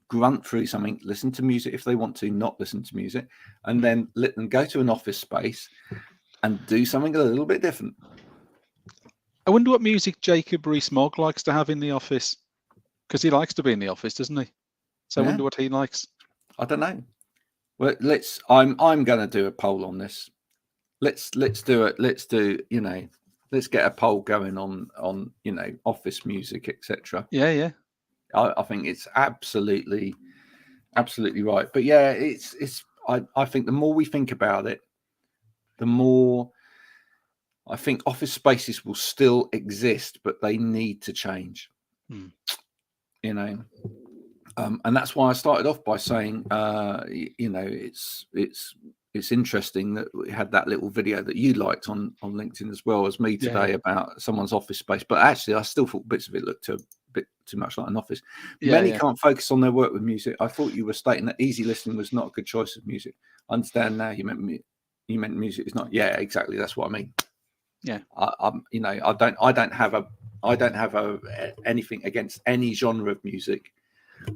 grunt through something, listen to music if they want to, not listen to music, and then let them go to an office space and do something a little bit different.
I wonder what music Jacob Rees-Mogg likes to have in the office, because he likes to be in the office, doesn't he? So I wonder what he likes.
I don't know. Well, I'm going to do a poll on this. Let's do it. Let's get a poll going on office music, etc.
Yeah.
I think it's absolutely right. But yeah, I think the more we think about it, the more I think office spaces will still exist, but they need to change. And that's why I started off by saying, it's interesting that we had that little video that you liked on LinkedIn as well as me today about someone's office space. But actually, I still thought bits of it looked a bit too much like an office. Many can't focus on their work with music. I thought you were stating that easy listening was not a good choice of music. I understand now you meant music is not. Yeah, exactly. That's what I mean.
Yeah.
I don't have anything against any genre of music.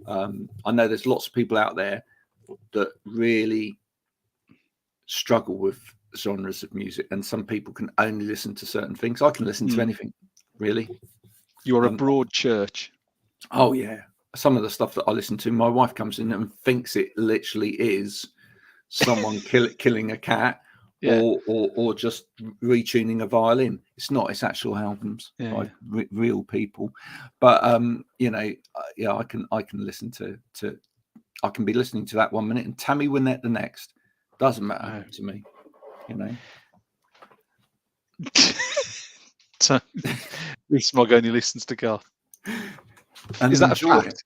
I know there's lots of people out there that really struggle with genres of music, and some people can only listen to certain things. I can listen to anything, really.
You're a broad church.
Oh yeah, some of the stuff that I listen to, my wife comes in and thinks it literally is someone killing a cat,
Yeah.
or just retuning a violin. It's not. It's actual albums by real people. But yeah, I can listen to. I can be listening to that 1 minute and Tammy Wynette the next. Doesn't matter to me.
So Smog only listens to Garth.
And
is that a fact?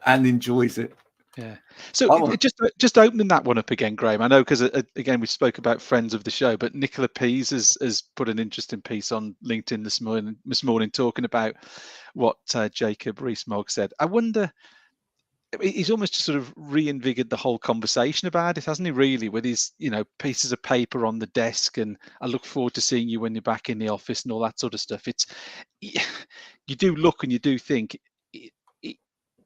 And enjoys it.
Yeah. So just opening that one up again, Graham. I know because again we spoke about friends of the show, but Nicola Pease has put an interesting piece on LinkedIn this morning talking about what Jacob Rees-Mogg said. I wonder. He's almost just sort of reinvigorated the whole conversation about it, hasn't he? Really, with his pieces of paper on the desk, and I look forward to seeing you when you're back in the office and all that sort of stuff. You do look and you do think.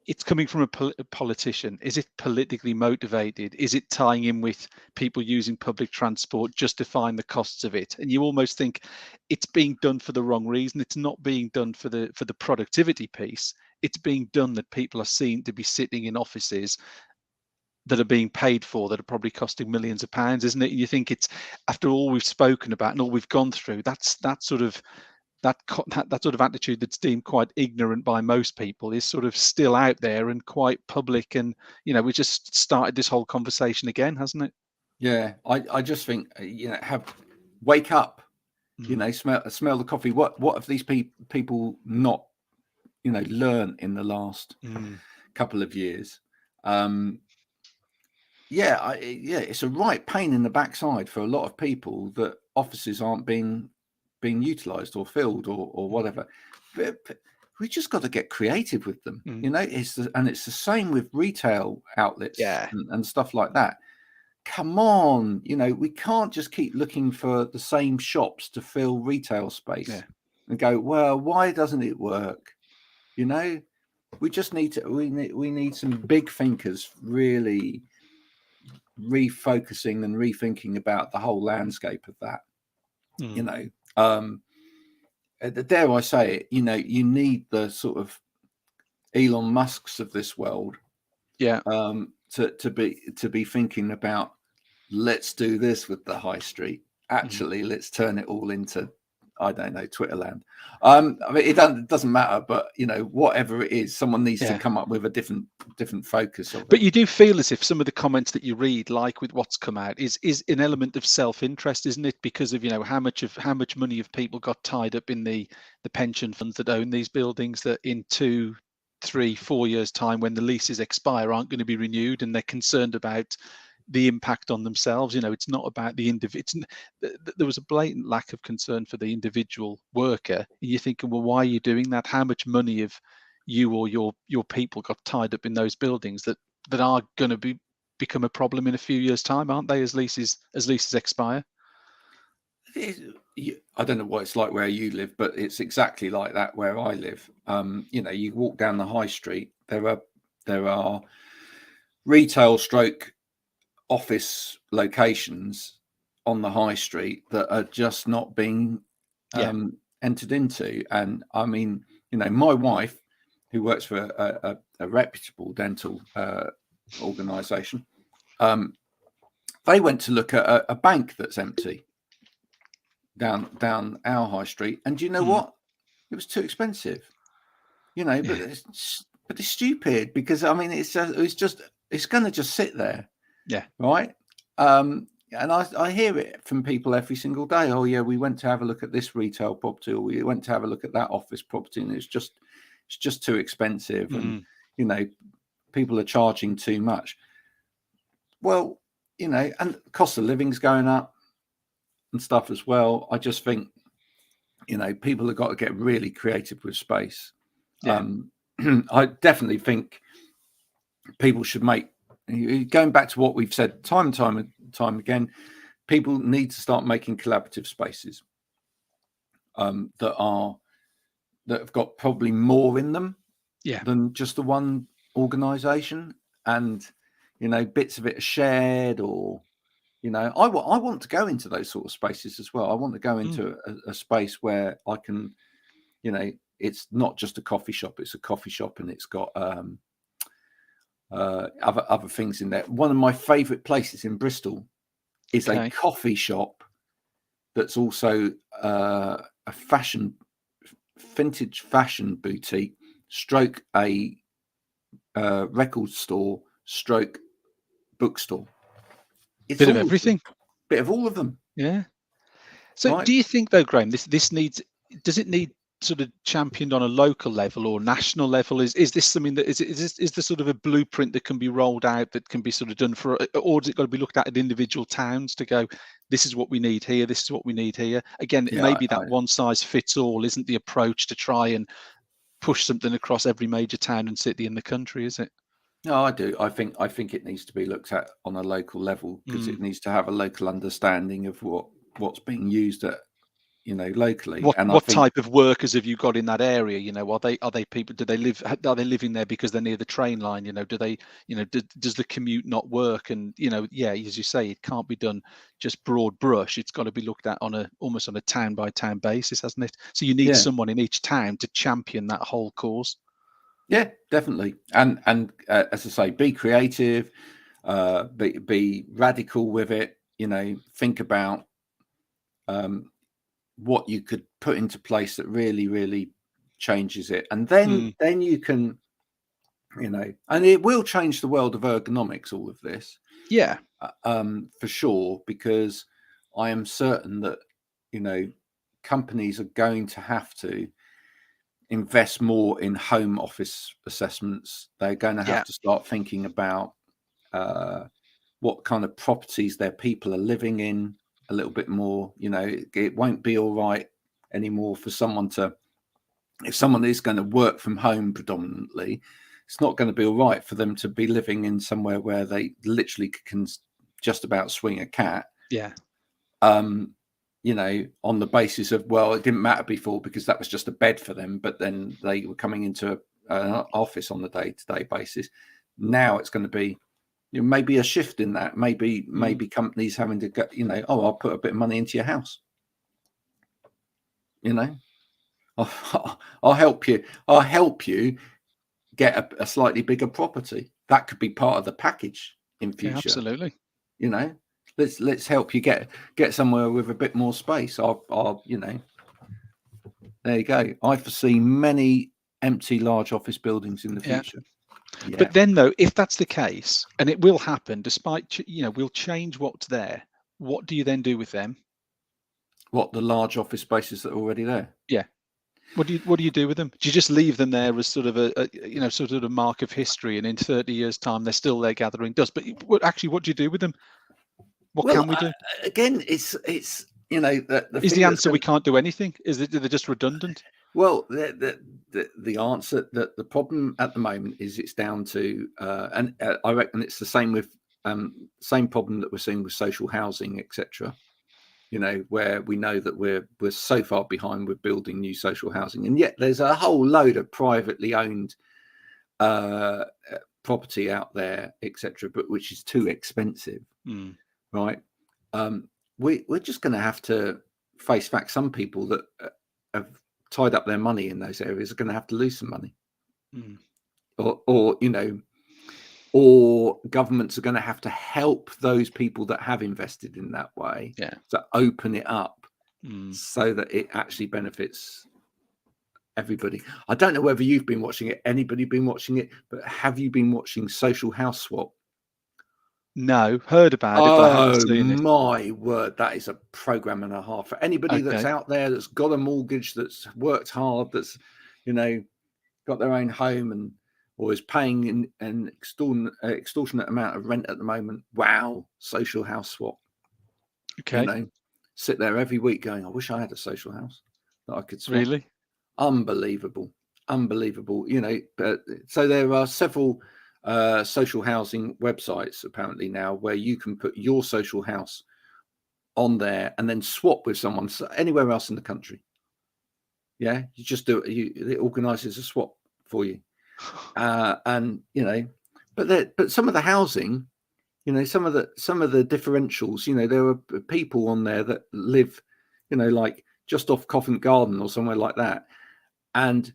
It's coming from a politician. Is it politically motivated? Is it tying in with people using public transport, justifying the costs of it? And you almost think it's being done for the wrong reason. It's not being done for the productivity piece. It's being done that people are seen to be sitting in offices that are being paid for, that are probably costing millions of pounds, isn't it? And you think it's, after all we've spoken about and all we've gone through, that sort of attitude that's deemed quite ignorant by most people is sort of still out there and quite public. And we just started this whole conversation again, hasn't it?
Yeah, I just think wake up, smell the coffee. What have these people not learned in the last couple of years? It's a right pain in the backside for a lot of people that offices aren't being utilized or filled or whatever. But we just got to get creative with them. It's the same with retail outlets and stuff like that. Come on, we can't just keep looking for the same shops to fill retail space and go, well, why doesn't it work? We just need to we need some big thinkers really refocusing and rethinking about the whole landscape of that. Dare I say it, you need the sort of Elon Musks of this world, to be thinking about, let's do this with the high street. Actually, let's turn it all into, I don't know, Twitter land. I mean, it doesn't matter, but whatever it is, someone needs to come up with a different focus of it.
But you do feel as if some of the comments that you read, like with what's come out, is an element of self-interest, isn't it? Because of how much money have people got tied up in the pension funds that own these buildings, that in 2, 3, 4 years' time, when the leases expire, aren't going to be renewed, and they're concerned about the impact on themselves. It's not about the individual. There was a blatant lack of concern for the individual worker. And you're thinking, well, why are you doing that? How much money have you or your people got tied up in those buildings that are going to become a problem in a few years' time, aren't they, as leases expire?
I don't know what it's like where you live, but it's exactly like that where I live. You walk down the high street, there are retail stroke office locations on the high street that are just not being entered into. And I mean, my wife, who works for a reputable dental organization, they went to look at a bank that's empty down our high street, and do you know what? It was too expensive. But it's stupid, because I mean, it's going to just sit there.
Yeah.
Right. And I hear it from people every single day. Oh yeah, we went to have a look at this retail property, or we went to have a look at that office property, and it's just too expensive, and people are charging too much. Well, and cost of living's going up and stuff as well. I just think, people have got to get really creative with space. I definitely think people should make, going back to what we've said time and time again, people need to start making collaborative spaces that have got probably more in them than just the one organization, and bits of it are shared, or I want to go into those sort of spaces as well. I want to go into a space where I can, it's not just a coffee shop, it's a coffee shop, and it's got other things in there. One of my favorite places in Bristol is a coffee shop that's also a vintage fashion boutique, stroke a record store, stroke bookstore. It's
Bit of
all
everything.
Bit of all of them.
Yeah. So
Right.
do you think though, Graham, this needs, does it need sort of championed on a local level or national level? Is this something that is there sort of a blueprint that can be rolled out that can be sort of done for, or has it got to be looked at individual towns to go, this is what we need here, this is what we need here? Again,
Yeah,
maybe that one size fits all isn't the approach to try and push something across every major town and city in the country, is it?
No, I do. I think it needs to be looked at on a local level, because it needs to have a local understanding of what's being used at, locally. And I
What
think,
type of workers have you got in that area? Are they people? Do they live? Are they living there because they're near the train line? Do they? Does the commute not work? And yeah, as you say, it can't be done just broad brush. It's got to be looked at almost on a town by town basis, hasn't it? So you need someone in each town to champion that whole cause.
yeah, definitely. And as I say, be creative, be radical with it. Think about what you could put into place that really, really changes it, and then you can, and it will change the world of ergonomics. All of this,
yeah,
for sure, because I am certain that companies are going to have to invest more in home office assessments. They're going to have to start thinking about what kind of properties their people are living in a little bit more. It won't be all right anymore for someone to, if someone is going to work from home predominantly, it's not going to be all right for them to be living in somewhere where they literally can just about swing a cat.
Yeah.
On the basis of, well, it didn't matter before because that was just a bed for them, but then they were coming into an office on the day-to-day basis. Now it's going to be, maybe a shift in that. Maybe companies having to go, I'll put a bit of money into your house. I'll help you. I'll help you get a slightly bigger property. That could be part of the package in future.
Absolutely.
Let's help you get somewhere with a bit more space. I'll there you go. I foresee many empty large office buildings in the future. Yeah.
But then though, if that's the case, and it will happen, despite we'll change what's there, what do you then do with them?
What, the large office spaces that are already there?
Yeah. What do you do with them? Do you just leave them there as sort of a sort of a mark of history, and in 30 years' time they're still there gathering dust? But what do you do with them? What can we do?
Again, it's
is the answer we can't do anything? Is it, they're just redundant?
Well, the answer, that the problem at the moment is it's down to and I reckon it's the same with same problem that we're seeing with social housing, etc. Where we know that we're so far behind with building new social housing, and yet there's a whole load of privately owned property out there, etc., but which is too expensive, right? We're just going to have to face facts. Some people that have tied up their money in those areas are going to have to lose some money, or governments are going to have to help those people that have invested in that way to open it up so that it actually benefits everybody. I don't know whether you've been watching it, anybody been watching it, but have you been watching Social House Swap?
No, heard about it, but I haven't seen it.
My word, that is a program and a half for anybody that's out there, that's got a mortgage, that's worked hard, that's got their own home or is paying an extortionate amount of rent at the moment. Wow, Social House Swap.
Okay.
Sit there every week going, I wish I had a social house that I could swap.
Really?
Unbelievable. But so there are several social housing websites apparently now where you can put your social house on there and then swap with someone anywhere else in the country. Yeah, you just do it. It organizes a swap for you. But some of the housing, some of the differentials, there are people on there that live, like just off Covent Garden or somewhere like that, and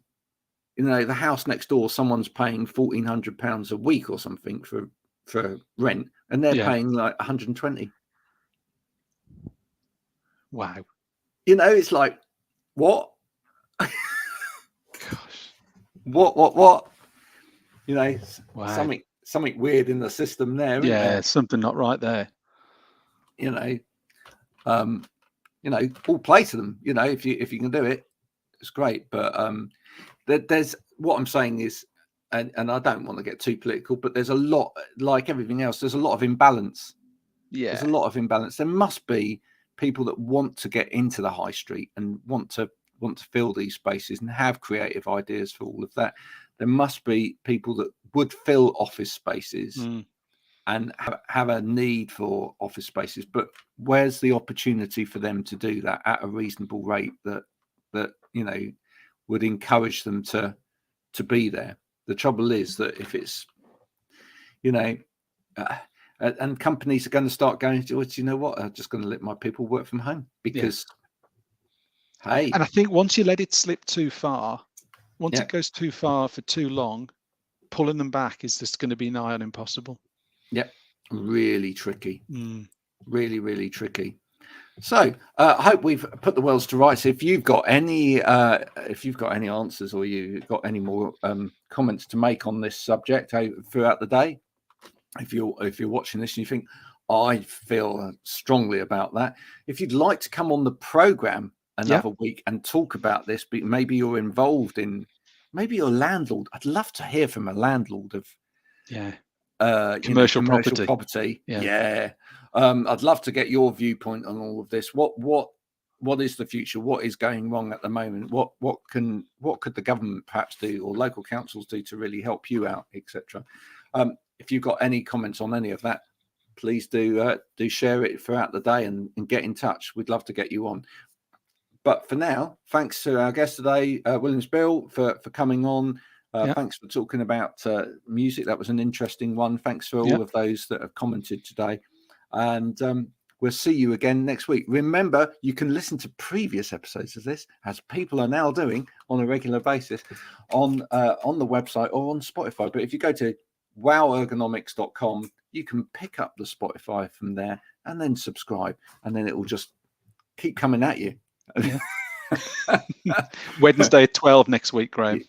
the house next door, someone's paying £1,400 a week or something for rent, and they're paying like 120.
Wow.
You know, it's like, what?
Gosh.
What? You know,
Wow.
something weird in the system there, isn't
Yeah,
there?
something not right there.
You know, all play to them. You know, if you can do it, it's great. But there's what I'm saying is, and I don't want to get too political, but there's a lot, like everything else, there's a lot of imbalance.
Yeah.
There's a lot of imbalance. There must be people that want to get into the high street and want to fill these spaces and have creative ideas for all of that. There must be people that would fill office spaces and have a need for office spaces, but where's the opportunity for them to do that at a reasonable rate that you know would encourage them to be there? The trouble is that if it's, you know, and companies are going to start going, do you know what? I'm just going to let my people work from home because, hey.
And I think once you let it slip too far, once
Yeah.
it goes too far for too long, pulling them back is just going to be nigh on impossible.
Yep. Really tricky. Really, really tricky. So I hope we've put the worlds to rights. If you've got any answers or you've got any more comments to make on this subject throughout the day, if you're watching this and you think, I feel strongly about that, if you'd like to come on the program another week and talk about this, but maybe you're involved in, maybe you're a landlord. I'd love to hear from a landlord of commercial property. I'd love to get your viewpoint on all of this. What is the future? What is going wrong at the moment? What could the government perhaps do or local councils do to really help you out, etc. If you've got any comments on any of that, please do share it throughout the day and get in touch. We'd love to get you on. But for now, thanks to our guest today, Williams Bill, for coming on. Thanks for talking about music. That was an interesting one. Thanks for all of those that have commented today. And we'll see you again next week. Remember, you can listen to previous episodes of this, as people are now doing on a regular basis, on the website or on Spotify. But if you go to wowergonomics.com, you can pick up the Spotify from there and then subscribe, and then it will just keep coming at you.
Wednesday at 12 next week, Graham.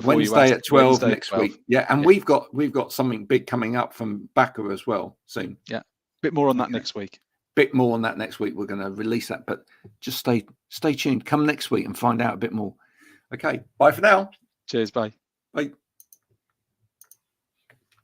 Wednesday at 12 next week. Yeah, and we've got something big coming up from Backer as well soon.
Yeah, bit more on that next week.
Bit more on that next week. We're going to release that, but just stay tuned. Come next week and find out a bit more. Okay, bye for now.
Cheers, bye.
Bye.